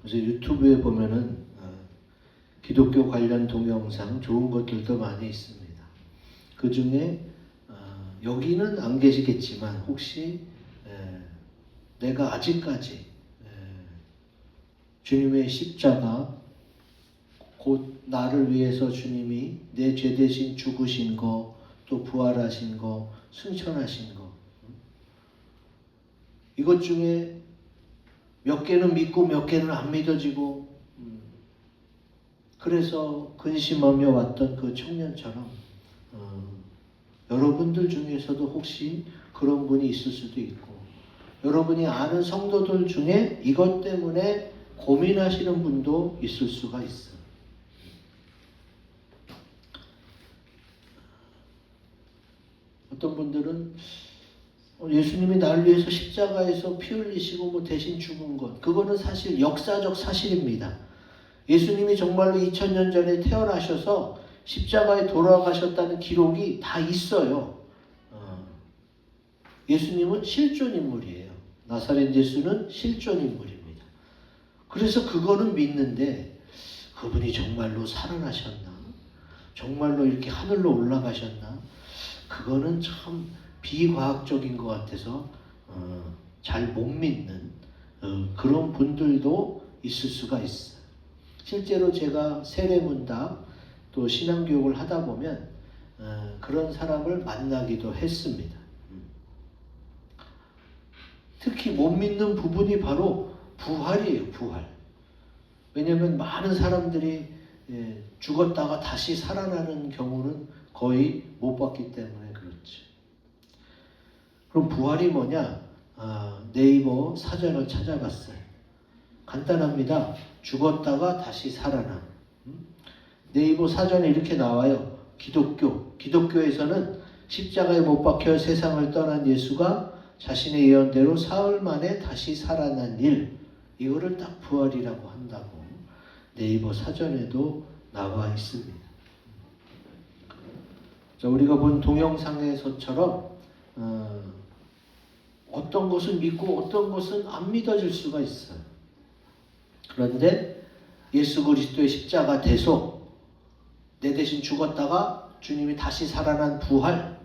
그래서 유튜브에 보면은 기독교 관련 동영상 좋은 것들도 많이 있습니다. 그 중에 여기는 안 계시겠지만 혹시 내가 아직까지 주님의 십자가 곧 나를 위해서 주님이 내 죄 대신 죽으신 거, 또 부활하신 거, 승천하신 거, 이것 중에 몇 개는 믿고 몇 개는 안 믿어지고, 그래서 근심하며 왔던 그 청년처럼 여러분들 중에서도 혹시 그런 분이 있을 수도 있고, 여러분이 아는 성도들 중에 이것 때문에 고민하시는 분도 있을 수가 있어요. 어떤 분들은 예수님이 나를 위해서 십자가에서 피 흘리시고 뭐 대신 죽은 것, 그거는 사실 역사적 사실입니다. 예수님이 정말로 2000년 전에 태어나셔서 십자가에 돌아가셨다는 기록이 다 있어요. 예수님은 실존 인물이에요. 나사렛 예수는 실존 인물입니다. 그래서 그거는 믿는데, 그분이 정말로 살아나셨나? 정말로 이렇게 하늘로 올라가셨나? 그거는 참 비과학적인 것 같아서 잘 못 믿는 그런 분들도 있을 수가 있어요. 실제로 제가 세례문답 또 신앙교육을 하다 보면 그런 사람을 만나기도 했습니다. 특히 못 믿는 부분이 바로 부활이에요. 부활. 왜냐하면 많은 사람들이 죽었다가 다시 살아나는 경우는 거의 못 봤기 때문에 그렇지. 그럼 부활이 뭐냐? 네이버 사전을 찾아봤어요. 간단합니다. 죽었다가 다시 살아남. 네이버 사전에 이렇게 나와요. 기독교에서는 십자가에 못 박혀 세상을 떠난 예수가 자신의 예언대로 사흘 만에 다시 살아난 일, 이거를 딱 부활이라고 한다고 네이버 사전에도 나와 있습니다. 자, 우리가 본 동영상에서처럼 어떤 것은 믿고 어떤 것은 안 믿어질 수가 있어요. 그런데 예수 그리스도의 십자가 대속, 내 대신 죽었다가 주님이 다시 살아난 부활,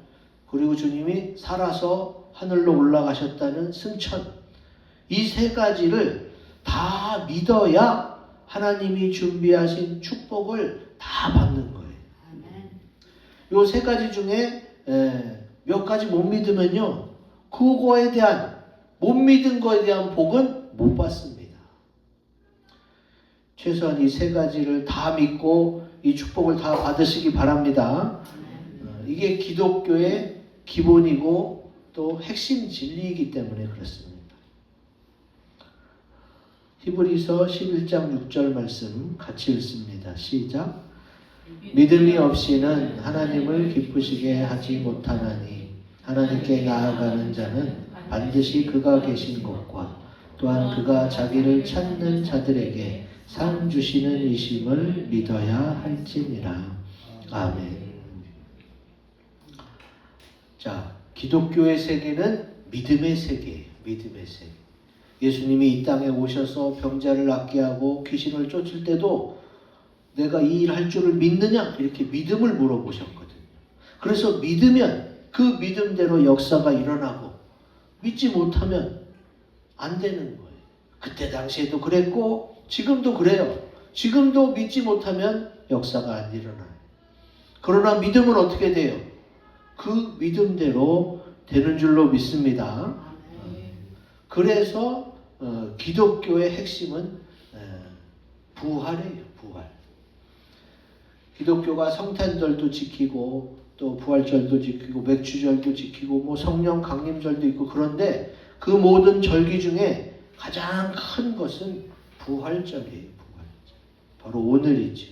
그리고 주님이 살아서 하늘로 올라가셨다는 승천, 이 세 가지를 다 믿어야 하나님이 준비하신 축복을 다 받는 거예요. 요 세 가지 중에 몇 가지 못 믿으면요, 그거에 대한, 못 믿은 거에 대한 복은 못 받습니다. 최소한 이 세 가지를 다 믿고 이 축복을 다 받으시기 바랍니다. 이게 기독교의 기본이고 또 핵심 진리이기 때문에 그렇습니다. 히브리서 11장 6절 말씀 같이 읽습니다. 시작. 믿음이 없이는 하나님을 기쁘시게 하지 못하나니 하나님께 나아가는 자는 반드시 그가 계신 곳과 또한 그가 자기를 찾는 자들에게 상 주시는 이심을 믿어야 할지니라. 아멘. 자, 기독교의 세계는 믿음의 세계예요. 믿음의 세계. 예수님이 이 땅에 오셔서 병자를 낫게 하고 귀신을 쫓을 때도 내가 이 일 할 줄을 믿느냐? 이렇게 믿음을 물어보셨거든요. 그래서 믿으면 그 믿음대로 역사가 일어나고, 믿지 못하면 안 되는 거예요. 그때 당시에도 그랬고 지금도 그래요. 지금도 믿지 못하면 역사가 안 일어나요. 그러나 믿음은 어떻게 돼요? 그 믿음대로 되는 줄로 믿습니다. 그래서 기독교의 핵심은 부활이에요. 부활. 기독교가 성탄절도 지키고 또 부활절도 지키고 맥주절도 지키고 뭐 성령 강림절도 있고, 그런데 그 모든 절기 중에 가장 큰 것은 부활절이에요. 부활절. 바로 오늘이죠.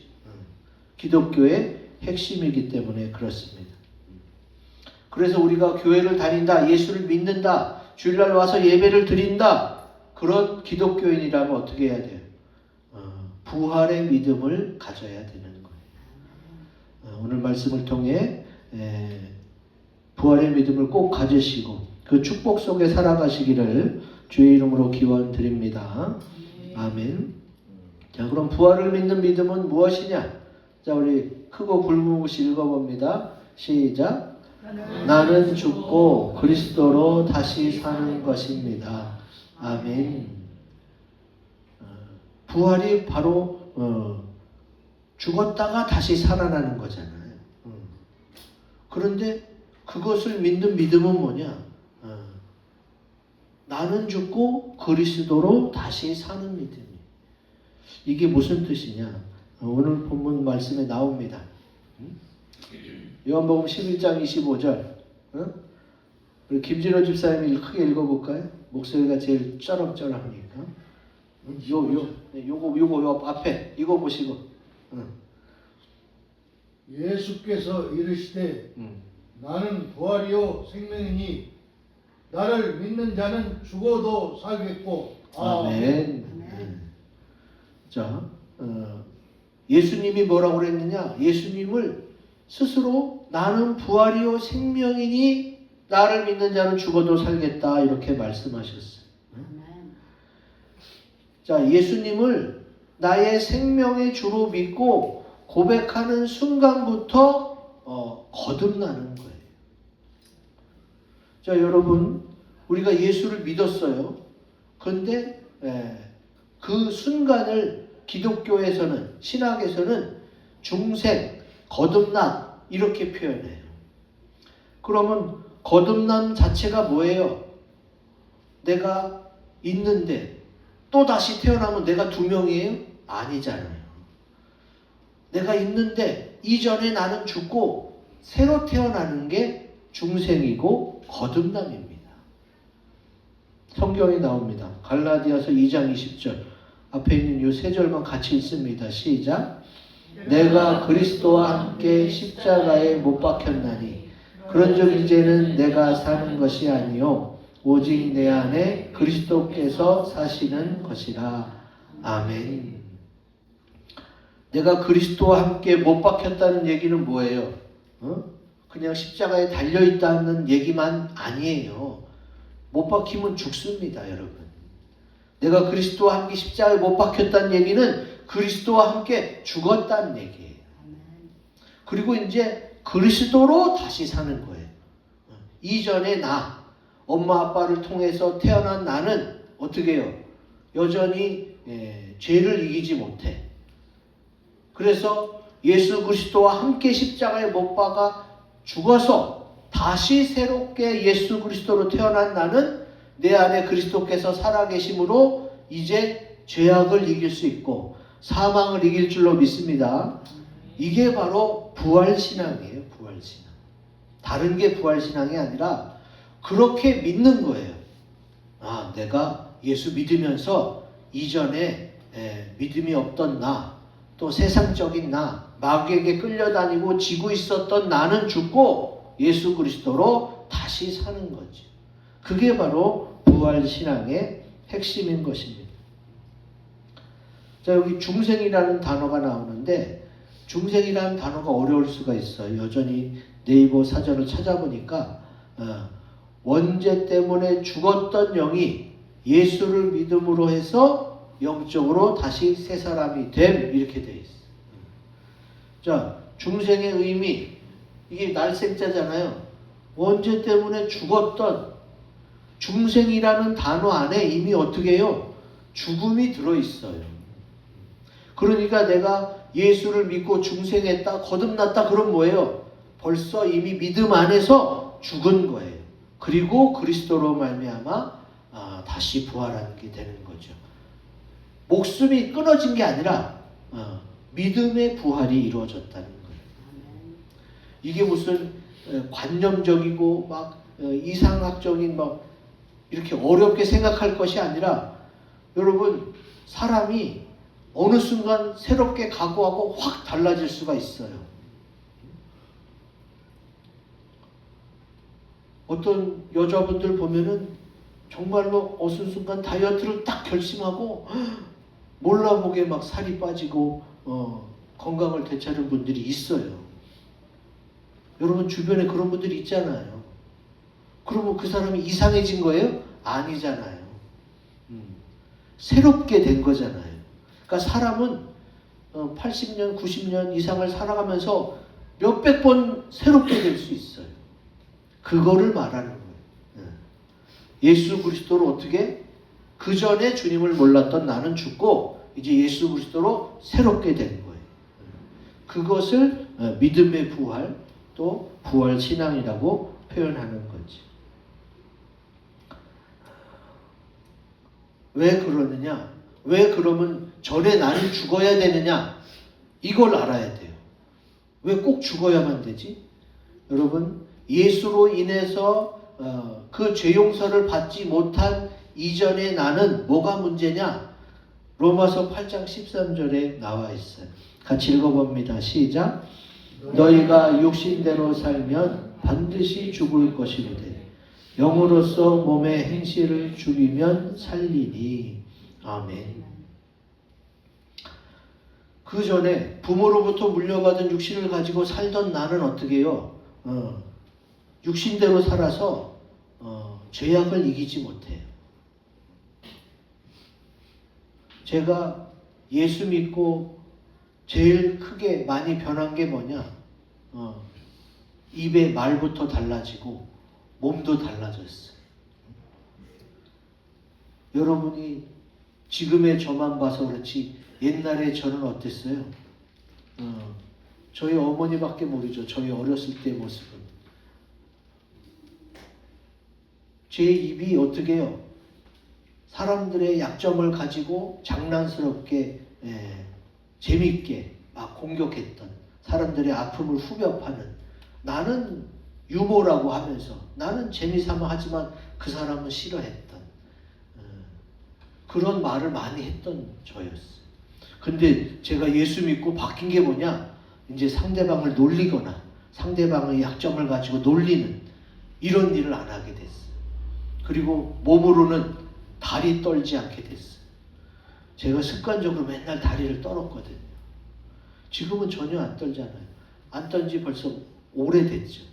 기독교의 핵심이기 때문에 그렇습니다. 그래서 우리가 교회를 다닌다, 예수를 믿는다, 주일날 와서 예배를 드린다, 그런 기독교인이라면 어떻게 해야 돼요? 부활의 믿음을 가져야 되는 거예요. 오늘 말씀을 통해 부활의 믿음을 꼭 가지시고 그 축복 속에 살아가시기를 주의 이름으로 기원 드립니다. 아멘. 자, 그럼 부활을 믿는 믿음은 무엇이냐? 자, 우리 크고 굵은 글씨 읽어봅니다. 시작. 나는 죽고 그리스도로 다시 사는 것입니다. 아멘. 부활이 바로 죽었다가 다시 살아나는 거잖아요. 그런데 그것을 믿는 믿음은 뭐냐? 나는 죽고 그리스도로 다시 사는 믿음이. 이게 무슨 뜻이냐? 오늘 본문 말씀에 나옵니다. 요한복음 11장 25절. 우리 김진호 집사님이 크게 읽어볼까요? 목소리가 제일 쩌렁쩌렁하니까. 요거 앞에 이거 보시고. 예수께서 이르시되 나는 부활이요 생명이니 나를 믿는 자는 죽어도 살겠고. 아멘. 자, 예수님이 뭐라고 그랬느냐? 예수님을 스스로 나는 부활이요 생명이니 나를 믿는 자는 죽어도 살겠다 이렇게 말씀하셨어요. 자, 예수님을 나의 생명의 주로 믿고 고백하는 순간부터 거듭나는 거예요. 자, 여러분, 우리가 예수를 믿었어요. 그런데 그 순간을 기독교에서는, 신학에서는 중생, 거듭남 이렇게 표현해요. 그러면 거듭남 자체가 뭐예요? 내가 있는데 또 다시 태어나면 내가 두 명이에요? 아니잖아요. 내가 있는데 이전에 나는 죽고 새로 태어나는 게 중생이고 거듭남입니다. 성경에 나옵니다. 갈라디아서 2장 20절. 앞에 있는 이 세 절만 같이 읽습니다. 시작. 내가 그리스도와 함께 십자가에 못 박혔나니 그런즉 이제는 내가 사는 것이 아니요 오직 내 안에 그리스도께서 사시는 것이라. 아멘. 내가 그리스도와 함께 못 박혔다는 얘기는 뭐예요? 그냥 십자가에 달려있다는 얘기만 아니에요. 못 박히면 죽습니다, 여러분. 내가 그리스도와 함께 십자가에 못 박혔다는 얘기는 그리스도와 함께 죽었다는 얘기예요. 그리고 이제 그리스도로 다시 사는 거예요. 이전에 나, 엄마 아빠를 통해서 태어난 나는 어떻게 해요? 여전히 죄를 이기지 못해. 그래서 예수 그리스도와 함께 십자가에 못 박아 죽어서 다시 새롭게 예수 그리스도로 태어난 나는 내 안에 그리스도께서 살아계심으로 이제 죄악을 이길 수 있고 사망을 이길 줄로 믿습니다. 이게 바로 부활신앙이에요. 부활신앙. 다른 게 부활신앙이 아니라 그렇게 믿는 거예요. 아, 내가 예수 믿으면서 이전에 믿음이 없던 나, 또 세상적인 나, 마귀에게 끌려다니고 지고 있었던 나는 죽고 예수 그리스도로 다시 사는 거죠. 그게 바로 부활신앙의 핵심인 것입니다. 자, 여기 중생이라는 단어가 나오는데 중생이라는 단어가 어려울 수가 있어요. 여전히 네이버 사전을 찾아보니까 원죄 때문에 죽었던 영이 예수를 믿음으로 해서 영적으로 다시 새 사람이 됨 이렇게 되어 있어요. 자, 중생의 의미 이게 날생자잖아요. 원죄 때문에 죽었던 중생이라는 단어 안에 이미 어떻게 해요? 죽음이 들어있어요. 그러니까 내가 예수를 믿고 중생했다, 거듭났다 그럼 뭐예요? 벌써 이미 믿음 안에서 죽은 거예요. 그리고 그리스도로 말미암아 다시 부활하게 되는 거죠. 목숨이 끊어진 게 아니라 믿음의 부활이 이루어졌다는 거예요. 이게 무슨 관념적이고 막 이상학적인 막 이렇게 어렵게 생각할 것이 아니라 여러분 사람이 어느 순간 새롭게 각오하고 확 달라질 수가 있어요. 어떤 여자분들 보면은 정말로 어느 순간 다이어트를 딱 결심하고 몰라보게 막 살이 빠지고 건강을 되찾은 분들이 있어요. 여러분 주변에 그런 분들이 있잖아요. 그러면 그 사람이 이상해진 거예요? 아니잖아요. 새롭게 된 거잖아요. 그러니까 사람은 80년, 90년 이상을 살아가면서 몇백 번 새롭게 될 수 있어요. 그거를 말하는 거예요. 예수 그리스도로 어떻게? 그 전에 주님을 몰랐던 나는 죽고 이제 예수 그리스도로 새롭게 된 거예요. 그것을 믿음의 부활, 또 부활 신앙이라고 표현하는 거지. 왜 그러느냐? 왜 그러면 전에 나는 죽어야 되느냐? 이걸 알아야 돼요. 왜 꼭 죽어야만 되지? 여러분, 예수로 인해서 그 죄 용서를 받지 못한 이전에 나는 뭐가 문제냐? 로마서 8장 13절에 나와 있어요. 같이 읽어봅니다. 시작. 너희가 육신대로 살면 반드시 죽을 것이로되 영으로서 몸의 행실을 죽이면 살리니. 아멘. 그 전에 부모로부터 물려받은 육신을 가지고 살던 나는 어떻게 해요? 육신대로 살아서 죄악을 이기지 못해요. 제가 예수 믿고 제일 크게 많이 변한 게 뭐냐? 입의 말부터 달라지고 몸도 달라졌어요. 여러분이 지금의 저만 봐서 그렇지 옛날에 저는 어땠어요? 저희 어머니밖에 모르죠. 저희 어렸을 때 모습은. 제 입이 어떻게 해요? 사람들의 약점을 가지고 장난스럽게 재밌게 막 공격했던, 사람들의 아픔을 후벼파는, 나는 유머라고 하면서 나는 재미삼아 하지만 그 사람은 싫어했던 그런 말을 많이 했던 저였어요. 근데 제가 예수 믿고 바뀐 게 뭐냐? 이제 상대방을 놀리거나 상대방의 약점을 가지고 놀리는 이런 일을 안 하게 됐어요. 그리고 몸으로는 다리 떨지 않게 됐어요. 제가 습관적으로 맨날 다리를 떨었거든요. 지금은 전혀 안 떨잖아요. 안 떤 지 벌써 오래됐죠.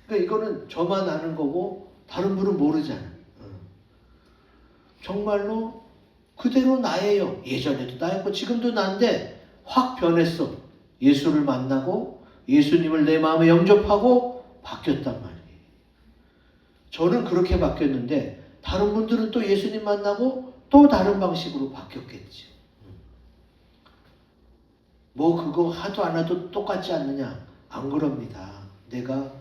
그러니까 이거는 저만 아는 거고 다른 분은 모르잖아요. 정말로 그대로 나예요. 예전에도 나였고 지금도 나인데 확 변했어. 예수를 만나고 예수님을 내 마음에 영접하고 바뀌었단 말이에요. 저는 그렇게 바뀌었는데 다른 분들은 또 예수님 만나고 또 다른 방식으로 바뀌었겠지. 뭐 그거 하도 안 해도 똑같지 않느냐? 안 그럽니다. 내가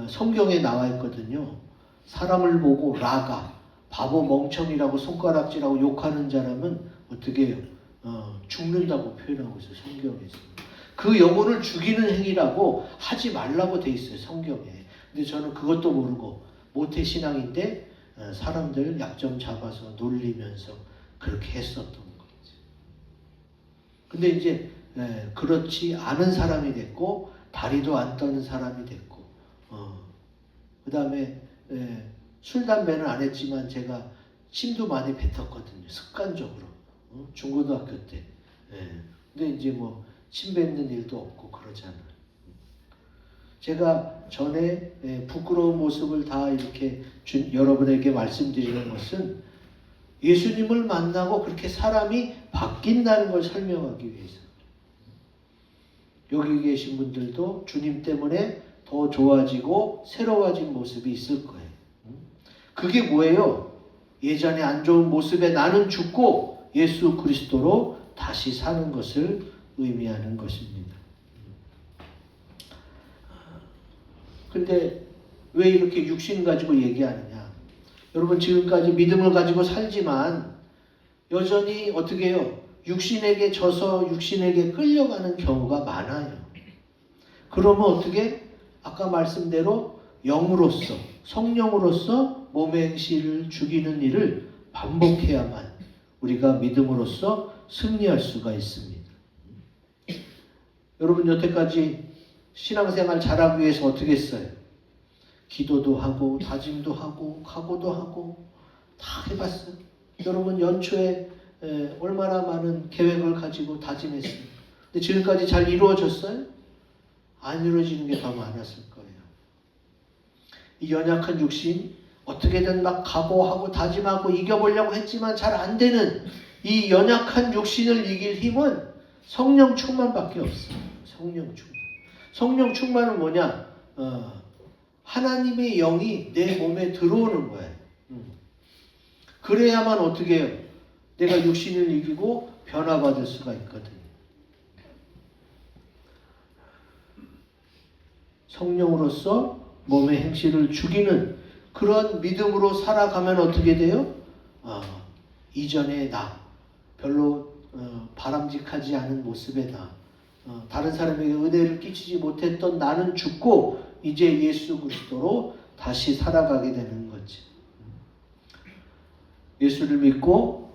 성경에 나와 있거든요. 사람을 보고 라가, 바보 멍청이라고 손가락질하고 욕하는 사람은 어떻게 해요? 죽는다고 표현하고 있어요. 성경에서. 그 영혼을 죽이는 행위라고 하지 말라고 돼 있어요. 성경에. 근데 저는 그것도 모르고 모태신앙인데 사람들 약점 잡아서 놀리면서 그렇게 했었던 거지. 근데 이제 그렇지 않은 사람이 됐고 다리도 안 떠는 사람이 됐고 그 다음에 술, 담배는 안 했지만 제가 침도 많이 뱉었거든요. 습관적으로. 중고등학교 때. 근데 이제 뭐 침 뱉는 일도 없고 그러잖아요. 제가 전에 부끄러운 모습을 다 이렇게 여러분에게 말씀드리는 것은 예수님을 만나고 그렇게 사람이 바뀐다는 걸 설명하기 위해서. 여기 계신 분들도 주님 때문에 더 좋아지고 새로워진 모습이 있을 거예요. 그게 뭐예요? 예전에 안 좋은 모습에 나는 죽고 예수 그리스도로 다시 사는 것을 의미하는 것입니다. 근데 왜 이렇게 육신 가지고 얘기하느냐? 여러분 지금까지 믿음을 가지고 살지만 여전히 어떻게 해요? 육신에게 져서 육신에게 끌려가는 경우가 많아요. 그러면 어떻게? 아까 말씀대로 영으로서, 성령으로서 몸의 행실을 죽이는 일을 반복해야만 우리가 믿음으로써 승리할 수가 있습니다. 여러분 여태까지 신앙생활 잘하기 위해서 어떻게 했어요? 기도도 하고 다짐도 하고 각오도 하고 다 해봤어요. 여러분 연초에 얼마나 많은 계획을 가지고 다짐했어요. 근데 지금까지 잘 이루어졌어요? 안 이루어지는 게 더 많았을 거예요. 이 연약한 육신 어떻게든 막 각오하고 다짐하고 이겨보려고 했지만 잘 안 되는 이 연약한 육신을 이길 힘은 성령 충만밖에 없어요. 성령 충만. 성령 충만은 뭐냐? 하나님의 영이 내 몸에 들어오는 거예요. 그래야만 어떻게 해요? 내가 육신을 이기고 변화받을 수가 있거든요. 성령으로서 몸의 행실을 죽이는 그런 믿음으로 살아가면 어떻게 돼요? 이전의 나, 별로 바람직하지 않은 모습의 나, 다른 사람에게 은혜를 끼치지 못했던 나는 죽고 이제 예수 그리스도로 다시 살아가게 되는 거지. 예수를 믿고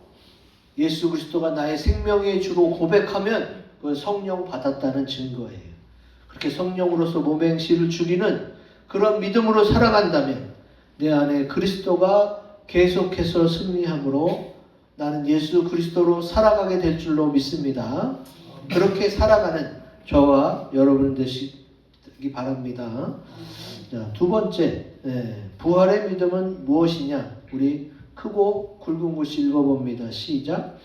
예수 그리스도가 나의 생명의 주로 고백하면 그건 성령 받았다는 증거예요. 그렇게 성령으로서 몸의 행실을 죽이는 그런 믿음으로 살아간다면 내 안에 그리스도가 계속해서 승리함으로 나는 예수 그리스도로 살아가게 될 줄로 믿습니다. 그렇게 살아가는 저와 여러분 되시기 바랍니다. 자, 두 번째, 부활의 믿음은 무엇이냐? 우리 크고 굵은 글씨 읽어봅니다. 시작.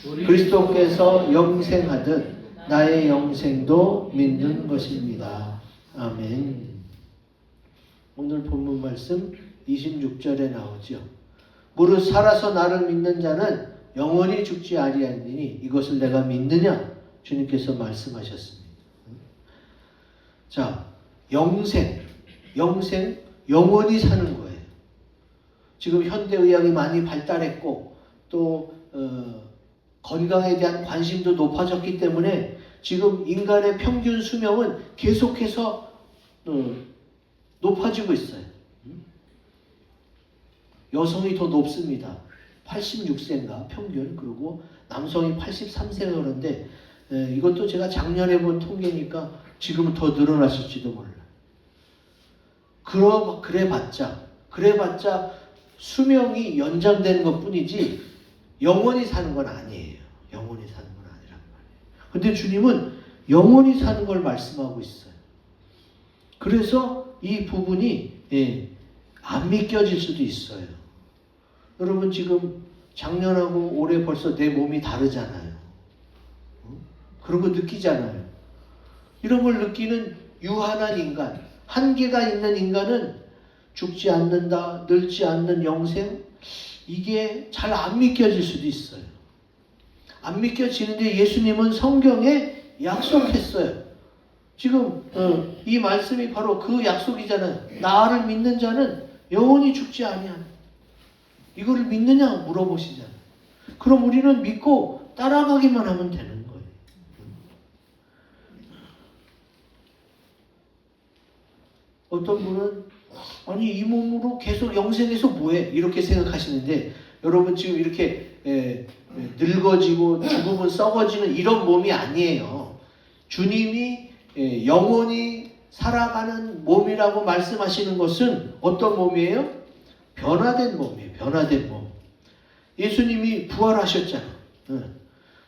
그리스도께서 영생하듯 나의 영생도 믿는 것입니다. 아멘. 오늘 본문 말씀 26절에 나오죠. 무릇 살아서 나를 믿는 자는 영원히 죽지 아니하리니 이것을 내가 믿느냐? 주님께서 말씀하셨습니다. 자, 영생, 영원히 사는 거예요. 지금 현대의학이 많이 발달했고 또 건강에 대한 관심도 높아졌기 때문에 지금 인간의 평균 수명은 계속해서 높아지고 있어요. 여성이 더 높습니다. 86세인가 평균. 그리고 남성이 83세가 그런데 이것도 제가 작년에 본 통계니까 지금은 더 늘어났을지도 몰라요. 그래봤자 수명이 연장되는 것뿐이지 영원히 사는 건 아니에요. 영원히 사는 건 아니란 말이에요. 근데 주님은 영원히 사는 걸 말씀하고 있어요. 그래서 이 부분이 안 믿겨질 수도 있어요. 여러분 지금 작년하고 올해 벌써 내 몸이 다르잖아요. 그런 거 느끼잖아요. 이런 걸 느끼는 유한한 인간, 한계가 있는 인간은 죽지 않는다, 늙지 않는 영생, 이게 잘 안 믿겨질 수도 있어요. 안 믿겨지는데 예수님은 성경에 약속했어요. 지금 이 말씀이 바로 그 약속이잖아요. 나를 믿는 자는 영원히 죽지 아니하는. 이거를 믿느냐 물어보시잖아요. 그럼 우리는 믿고 따라가기만 하면 되는 거예요. 어떤 분은 아니 이 몸으로 계속 영생해서 뭐해? 이렇게 생각하시는데 여러분 지금 이렇게 늙어지고 죽으면 썩어지는 이런 몸이 아니에요. 주님이 영원히 살아가는 몸이라고 말씀하시는 것은 어떤 몸이에요? 변화된 몸이에요. 변화된 몸. 예수님이 부활하셨잖아.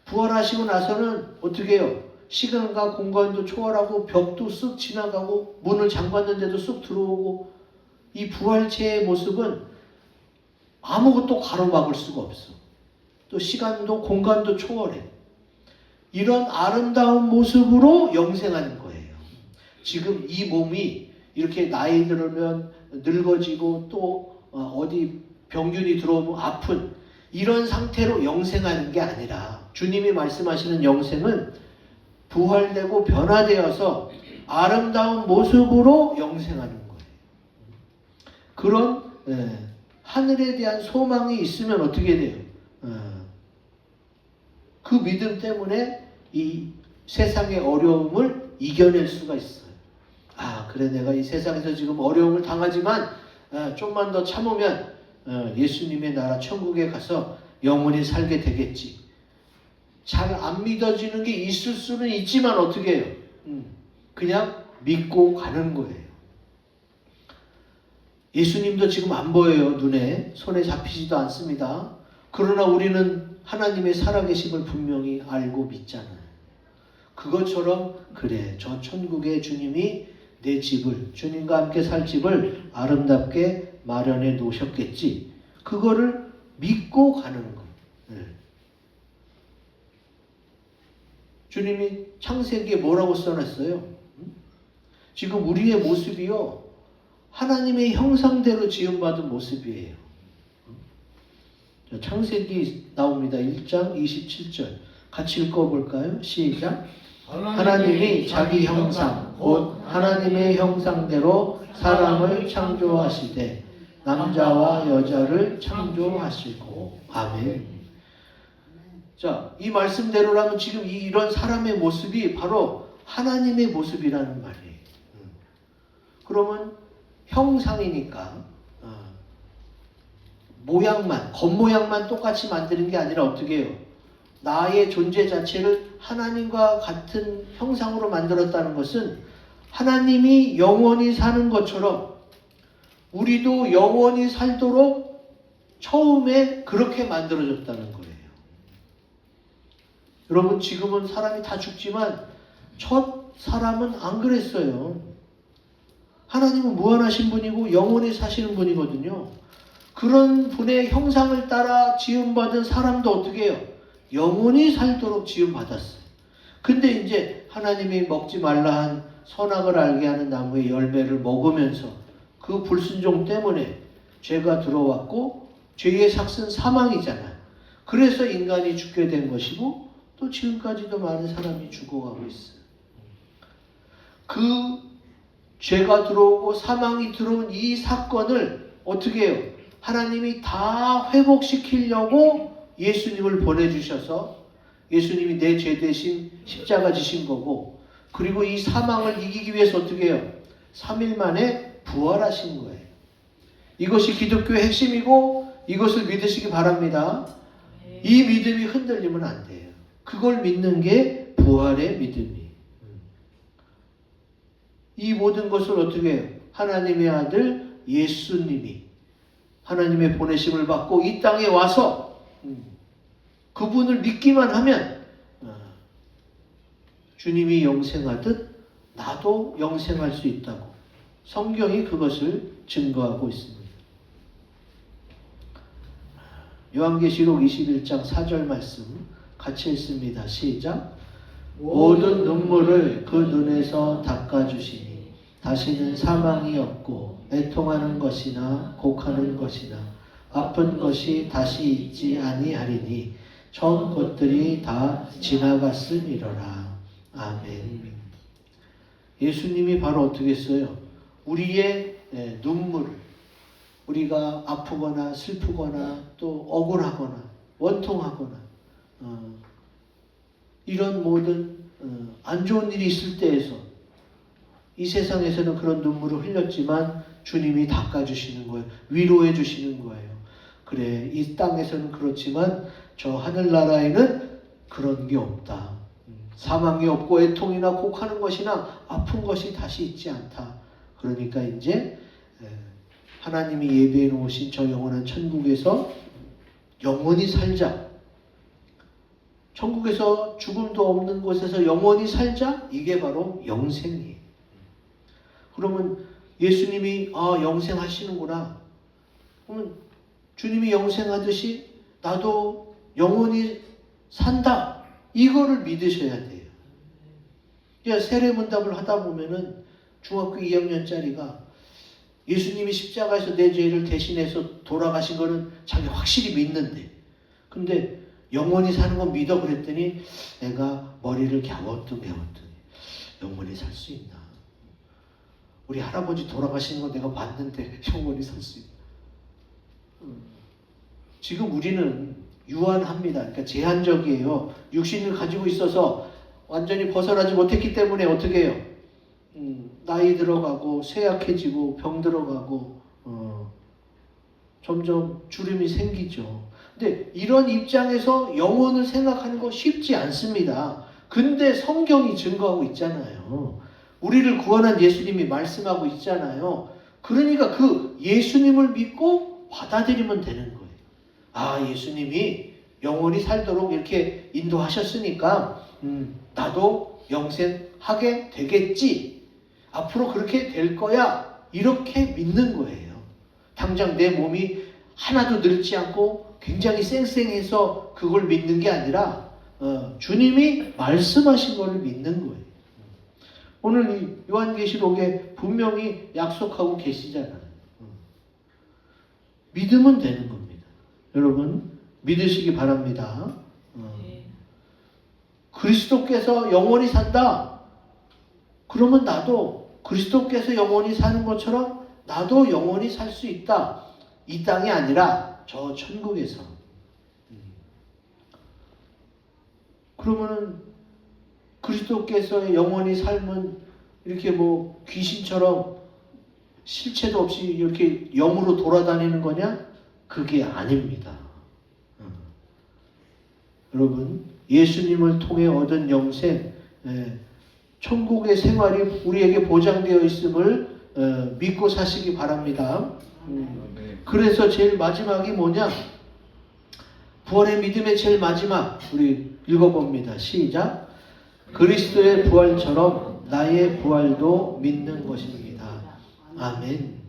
부활하시고 나서는 어떻게 해요? 시간과 공간도 초월하고 벽도 쓱 지나가고 문을 잠갔는데도 쑥 들어오고 이 부활체의 모습은 아무것도 가로막을 수가 없어. 또 시간도 공간도 초월해. 이런 아름다운 모습으로 영생하는 거예요. 지금 이 몸이 이렇게 나이 들면 늙어지고 또 어디 병균이 들어오면 아픈 이런 상태로 영생하는 게 아니라 주님이 말씀하시는 영생은 부활되고 변화되어서 아름다운 모습으로 영생하는 거예요. 그런 하늘에 대한 소망이 있으면 어떻게 돼요? 그 믿음 때문에 이 세상의 어려움을 이겨낼 수가 있어요. 그래 내가 이 세상에서 지금 어려움을 당하지만 좀만 더 참으면 예수님의 나라 천국에 가서 영원히 살게 되겠지. 잘 안 믿어지는 게 있을 수는 있지만 어떻게 해요? 그냥 믿고 가는 거예요. 예수님도 지금 안 보여요. 눈에 손에 잡히지도 않습니다. 그러나 우리는 하나님의 살아계심을 분명히 알고 믿잖아요. 그것처럼 그래 저 천국에 주님이 내 집을 주님과 함께 살 집을 아름답게 마련해 놓으셨겠지. 그거를 믿고 가는 거예요. 주님이 창세기에 뭐라고 써놨어요? 지금 우리의 모습이요, 하나님의 형상대로 지음받은 모습이에요. 창세기 나옵니다. 1장 27절. 같이 읽어볼까요? 시작. 하나님이 자기 형상, 곧 하나님의 형상대로 사람을 창조하시되 남자와 여자를 창조하시고. 아멘. 자, 이 말씀대로라면 지금 이런 사람의 모습이 바로 하나님의 모습이라는 말이에요. 그러면 형상이니까 모양만, 겉모양만 똑같이 만드는 게 아니라 어떻게 해요? 나의 존재 자체를 하나님과 같은 형상으로 만들었다는 것은 하나님이 영원히 사는 것처럼 우리도 영원히 살도록 처음에 그렇게 만들어졌다는 거예요. 여러분, 지금은 사람이 다 죽지만 첫 사람은 안 그랬어요. 하나님은 무한하신 분이고 영원히 사시는 분이거든요. 그런 분의 형상을 따라 지음받은 사람도 어떻게 해요? 영원히 살도록 지음받았어요. 근데 이제 하나님이 먹지 말라 한 선악을 알게 하는 나무의 열매를 먹으면서 그 불순종 때문에 죄가 들어왔고 죄의 삭은 사망이잖아요. 그래서 인간이 죽게 된 것이고 또 지금까지도 많은 사람이 죽어가고 있어요. 그 죄가 들어오고 사망이 들어온 이 사건을 어떻게 해요? 하나님이 다 회복시키려고 예수님을 보내주셔서 예수님이 내 죄 대신 십자가 지신 거고, 그리고 이 사망을 이기기 위해서 어떻게 해요? 3일 만에 부활하신 거예요. 이것이 기독교의 핵심이고 이것을 믿으시기 바랍니다. 이 믿음이 흔들리면 안 돼요. 그걸 믿는 게 부활의 믿음이에요. 이 모든 것을 어떻게 해요? 하나님의 아들 예수님이 하나님의 보내심을 받고 이 땅에 와서 그분을 믿기만 하면 주님이 영생하듯 나도 영생할 수 있다고 성경이 그것을 증거하고 있습니다. 요한계시록 21장 4절 말씀 같이 읽습니다. 시작. 모든 눈물을 그 눈에서 닦아주시니 다시는 사망이 없고 애통하는 것이나 곡하는 것이나 아픈 것이 다시 있지 아니하리니 전 것들이 다 지나갔음이로라. 아멘. 예수님이 바로 어떻게 했어요? 우리의 눈물을, 우리가 아프거나 슬프거나 또 억울하거나 원통하거나 이런 모든 안 좋은 일이 있을 때에서 이 세상에서는 그런 눈물을 흘렸지만 주님이 닦아주시는 거예요. 위로해 주시는 거예요. 그래, 이 땅에서는 그렇지만 저 하늘나라에는 그런 게 없다. 사망이 없고 애통이나 곡하는 것이나 아픈 것이 다시 있지 않다. 그러니까 이제 하나님이 예비해 놓으신 저 영원한 천국에서 영원히 살자. 천국에서 죽음도 없는 곳에서 영원히 살자. 이게 바로 영생이에요. 그러면 예수님이 영생하시는구나. 그러면 주님이 영생하듯이 나도 영원히 산다. 이거를 믿으셔야 돼요. 그러니까 세례문답을 하다 보면은 중학교 2학년짜리가 예수님이 십자가에서 내 죄를 대신해서 돌아가신 거는 자기 확실히 믿는데, 근데 영원히 사는 건 믿어 그랬더니 내가 머리를 갸우뚱 영원히 살 수 있나? 우리 할아버지 돌아가시는 거 내가 봤는데 영원히 살 수 있나? 지금 우리는 유한합니다. 그러니까 제한적이에요. 육신을 가지고 있어서 완전히 벗어나지 못했기 때문에 어떻게 해요? 나이 들어가고 쇠약해지고 병 들어가고 점점 주름이 생기죠. 근데 이런 입장에서 영혼을 생각하는 거 쉽지 않습니다. 근데 성경이 증거하고 있잖아요. 우리를 구원한 예수님이 말씀하고 있잖아요. 그러니까 그 예수님을 믿고 받아들이면 되는 거예요. 예수님이 영원히 살도록 이렇게 인도하셨으니까 나도 영생하게 되겠지. 앞으로 그렇게 될 거야. 이렇게 믿는 거예요. 당장 내 몸이 하나도 늙지 않고 굉장히 쌩쌩해서 그걸 믿는 게 아니라 주님이 말씀하신 것을 믿는 거예요. 오늘 이 요한계시록에 분명히 약속하고 계시잖아요. 믿으면 되는 겁니다. 여러분 믿으시기 바랍니다. 그리스도께서 영원히 산다. 그러면 나도 그리스도께서 영원히 사는 것처럼 나도 영원히 살 수 있다. 이 땅이 아니라 저 천국에서. 그러면은 그리스도께서 영원히 삶은 이렇게 뭐 귀신처럼 실체도 없이 이렇게 영으로 돌아다니는 거냐? 그게 아닙니다. 여러분 예수님을 통해 얻은 영생, 천국의 생활이 우리에게 보장되어 있음을 믿고 사시기 바랍니다. 그래서 제일 마지막이 뭐냐? 부활의 믿음의 제일 마지막 우리 읽어봅니다. 시작. 그리스도의 부활처럼 나의 부활도 믿는 것입니다. 아멘.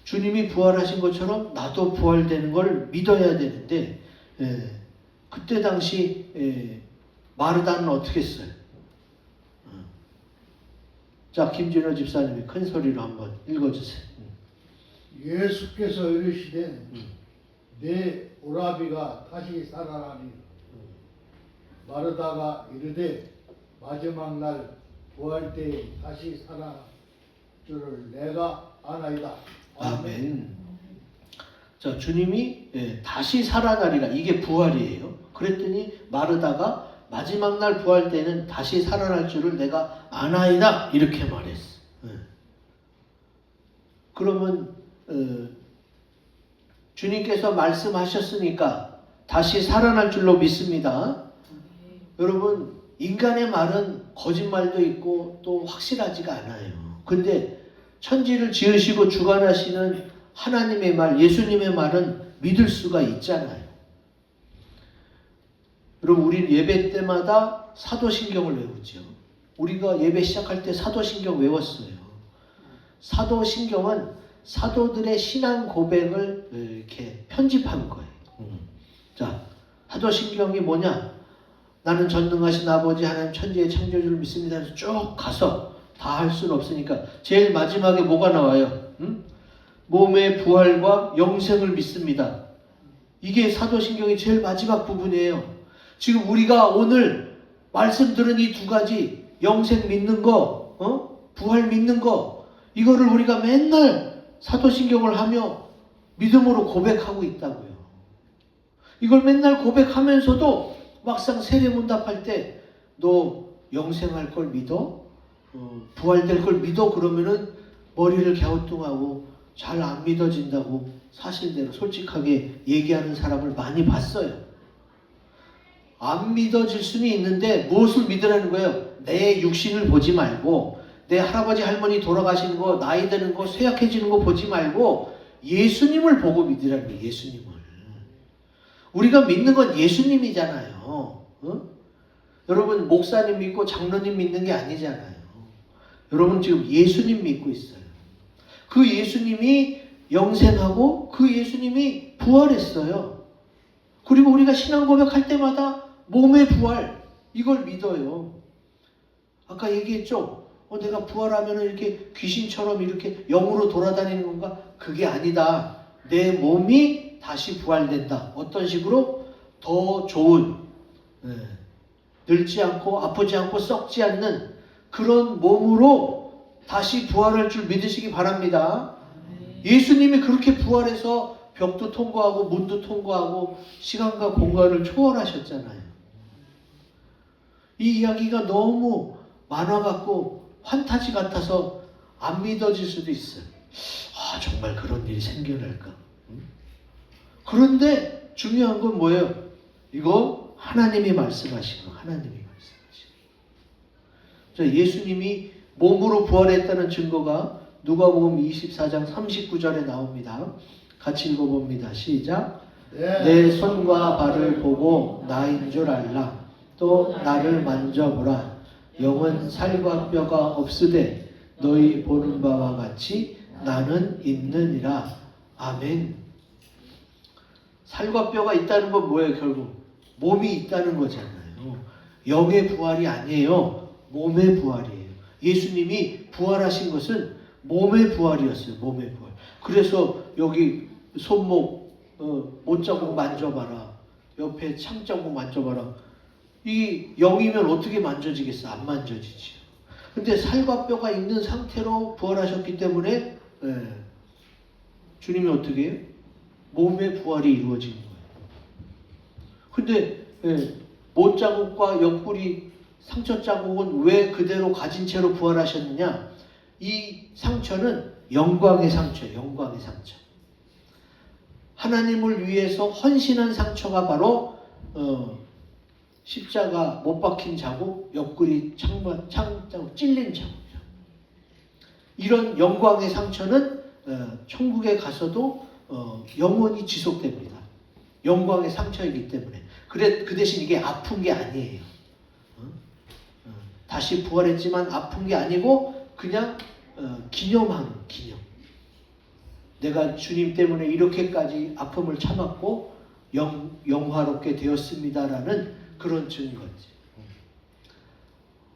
주님이 부활하신 것처럼 나도 부활되는 걸 믿어야 되는데 그때 당시 마르다는 어떻게 했어요? 자, 김진호 집사님이 큰 소리로 한번 읽어주세요. 예수께서 이르시되 내 오라비가 다시 살아나니 마르다가 이르되 마지막 날 부활 때에 다시 살아날 줄을 내가 아나이다. 아멘. 자, 주님이 다시 살아나리라. 이게 부활이에요. 그랬더니 마르다가 마지막 날 부활 때는 다시 살아날 줄을 내가 아나이다. 이렇게 말했어. 그러면 주님께서 말씀하셨으니까 다시 살아날 줄로 믿습니다. 여러분 인간의 말은 거짓말도 있고 또 확실하지가 않아요. 근데 천지를 지으시고 주관하시는 하나님의 말, 예수님의 말은 믿을 수가 있잖아요. 여러분 우리 예배 때마다 사도신경을 외우죠. 우리가 예배 시작할 때 사도신경 외웠어요. 사도신경은 사도들의 신앙 고백을 이렇게 편집한 거예요. 자, 사도신경이 뭐냐? 나는 전능하신 아버지 하나님 천지의 창조주를 믿습니다. 해서 쭉 가서 다 할 수는 없으니까 제일 마지막에 뭐가 나와요? 몸의 부활과 영생을 믿습니다. 이게 사도신경의 제일 마지막 부분이에요. 지금 우리가 오늘 말씀 들은 이 두 가지 영생 믿는 거, 부활 믿는 거 이거를 우리가 맨날 사도신경을 하며 믿음으로 고백하고 있다고요. 이걸 맨날 고백하면서도 막상 세례문답할 때 너 영생할 걸 믿어? 부활될 걸 믿어? 그러면은 머리를 갸우뚱하고 잘 안 믿어진다고 사실대로 솔직하게 얘기하는 사람을 많이 봤어요. 안 믿어질 수는 있는데 무엇을 믿으라는 거예요? 내 육신을 보지 말고 내 할아버지 할머니 돌아가시는 거 나이 드는 거 쇠약해지는 거 보지 말고 예수님을 보고 믿으라는 거예요. 예수님을. 우리가 믿는 건 예수님이잖아요. 여러분 목사님 믿고 장로님 믿는 게 아니잖아요. 여러분 지금 예수님 믿고 있어요. 그 예수님이 영생하고 그 예수님이 부활했어요. 그리고 우리가 신앙 고백할 때마다 몸의 부활 이걸 믿어요. 아까 얘기했죠. 내가 부활하면 이렇게 귀신처럼 이렇게 영으로 돌아다니는 건가? 그게 아니다. 내 몸이 다시 부활된다. 어떤 식으로? 더 좋은, 늙지 않고 아프지 않고 썩지 않는 그런 몸으로 다시 부활할 줄 믿으시기 바랍니다. 예수님이 그렇게 부활해서 벽도 통과하고 문도 통과하고 시간과 공간을 초월하셨잖아요. 이 이야기가 너무 만화 같고 환타지 같아서 안 믿어질 수도 있어요. 정말 그런 일이 생겨날까? 그런데 중요한 건 뭐예요? 이거 하나님이 말씀하신 거. 하나님이 말씀하신 거. 자, 예수님이 몸으로 부활했다는 증거가 누가복음 24장 39절에 나옵니다. 같이 읽어봅니다. 시작. 내 손과 발을 보고 나인 줄 알라. 또 나를 만져보라. 영은 살과 뼈가 없으되 너희 보는 바와 같이 나는 있느니라. 아멘. 살과 뼈가 있다는 건 뭐예요? 결국 몸이 있다는 거잖아요. 부활이에요. 영의 부활이 아니에요. 몸의 부활이에요. 예수님이 부활하신 것은 몸의 부활이었어요. 몸의 부활. 그래서 여기 손목 못자국 만져봐라. 옆에 창자국 만져봐라. 이 영이면 어떻게 만져지겠어? 안 만져지지. 근데 살과 뼈가 있는 상태로 부활하셨기 때문에 주님이 어떻게 해요? 몸의 부활이 이루어진 거예요. 근데 못자국과 옆구리 상처 자국은 왜 그대로 가진 채로 부활하셨느냐? 이 상처는 영광의 상처예요. 영광의 상처. 하나님을 위해서 헌신한 상처가 바로 십자가 못 박힌 자국, 옆구리 창자국 찔린 자국이죠. 이런 영광의 상처는 천국에 가서도 영원히 지속됩니다. 영광의 상처이기 때문에. 그 대신 이게 아픈 게 아니에요. 다시 부활했지만 아픈 게 아니고 그냥 기념하는 기념. 내가 주님 때문에 이렇게까지 아픔을 참았고 영화롭게 되었습니다라는 그런 증거지.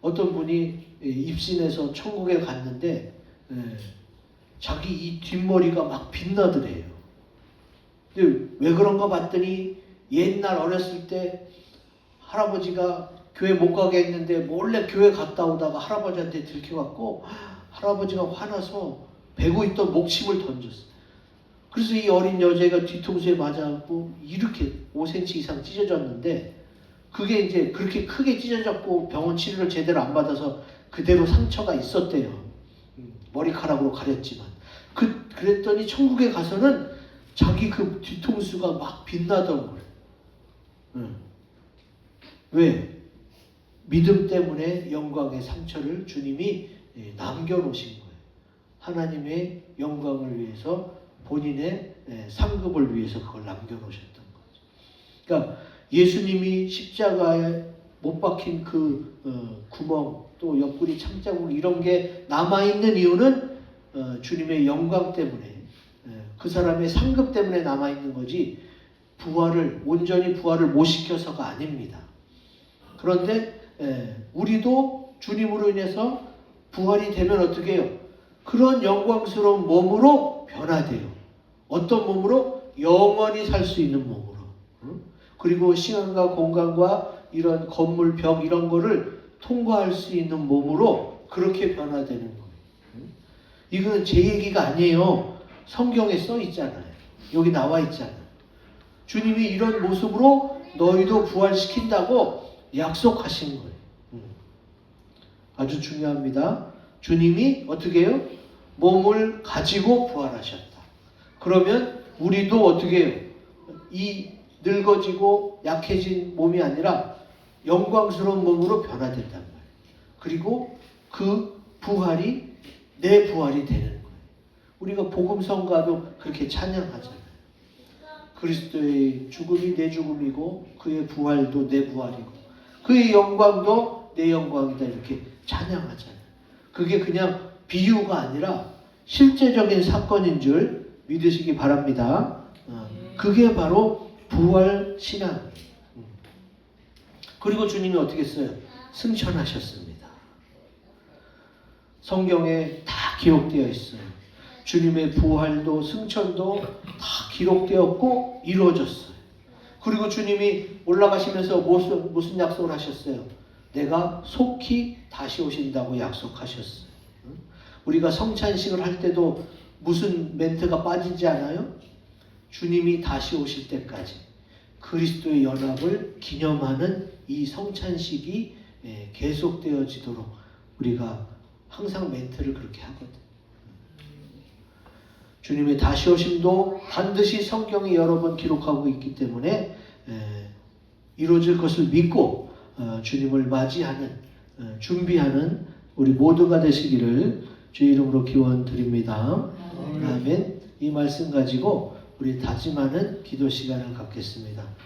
어떤 분이 입신해서 천국에 갔는데 자기 이 뒷머리가 막 빛나더래요. 근데 왜 그런가 봤더니 옛날 어렸을 때 할아버지가 교회 못 가게 했는데 몰래 교회 갔다 오다가 할아버지한테 들켜갖고 할아버지가 화나서 베고 있던 목침을 던졌어요. 그래서 이 어린 여자가 뒤통수에 맞아갖고 이렇게 5cm 이상 찢어졌는데 그게 이제 그렇게 크게 찢어졌고 병원 치료를 제대로 안 받아서 그대로 상처가 있었대요. 머리카락으로 가렸지만. 그랬더니 천국에 가서는 자기 그 뒤통수가 막 빛나던 거예요. 왜? 믿음 때문에 영광의 상처를 주님이 남겨놓으신 거예요. 하나님의 영광을 위해서 본인의 상급을 위해서 그걸 남겨놓으셨던 거죠. 그러니까 예수님이 십자가에 못 박힌 그 구멍 또 옆구리 창자국 이런 게 남아있는 이유는 주님의 영광 때문에 그 사람의 상급 때문에 남아있는 거지 온전히 부활을 못 시켜서가 아닙니다. 그런데 우리도 주님으로 인해서 부활이 되면 어떻게 해요? 그런 영광스러운 몸으로 변화돼요. 어떤 몸으로? 영원히 살 수 있는 몸으로. 그리고 시간과 공간과 이런 건물, 벽 이런 거를 통과할 수 있는 몸으로 그렇게 변화되는 거예요. 이거는 제 얘기가 아니에요. 성경에 써 있잖아요. 여기 나와 있잖아요. 주님이 이런 모습으로 너희도 부활시킨다고 약속하신 거예요. 아주 중요합니다. 주님이 어떻게 해요? 몸을 가지고 부활하셨다. 그러면 우리도 어떻게 해요? 이 늙어지고 약해진 몸이 아니라 영광스러운 몸으로 변화된단 말이에요. 그리고 그 부활이 내 부활이 되는 거예요. 우리가 복음성가도 그렇게 찬양하잖아요. 그리스도의 죽음이 내 죽음이고 그의 부활도 내 부활이고 그의 영광도 내 영광이다 이렇게 찬양하잖아요. 그게 그냥 비유가 아니라 실제적인 사건인 줄 믿으시기 바랍니다. 그게 바로 부활 신앙. 그리고 주님이 어떻게 했어요? 승천하셨습니다. 성경에 다 기록되어 있어요. 주님의 부활도 승천도 다 기록되었고 이루어졌어요. 그리고 주님이 올라가시면서 무슨 약속을 하셨어요? 내가 속히 다시 오신다고 약속하셨어요. 우리가 성찬식을 할 때도 무슨 멘트가 빠지지 않아요? 주님이 다시 오실 때까지 그리스도의 연합을 기념하는 이 성찬식이 계속되어지도록 우리가 항상 멘트를 그렇게 하거든. 주님의 다시 오심도 반드시 성경이 여러 번 기록하고 있기 때문에 이루어질 것을 믿고 주님을 맞이하는 준비하는 우리 모두가 되시기를 주의 이름으로 기원드립니다. 아멘. 이 말씀 가지고 우리 다짐하는 기도 시간을 갖겠습니다.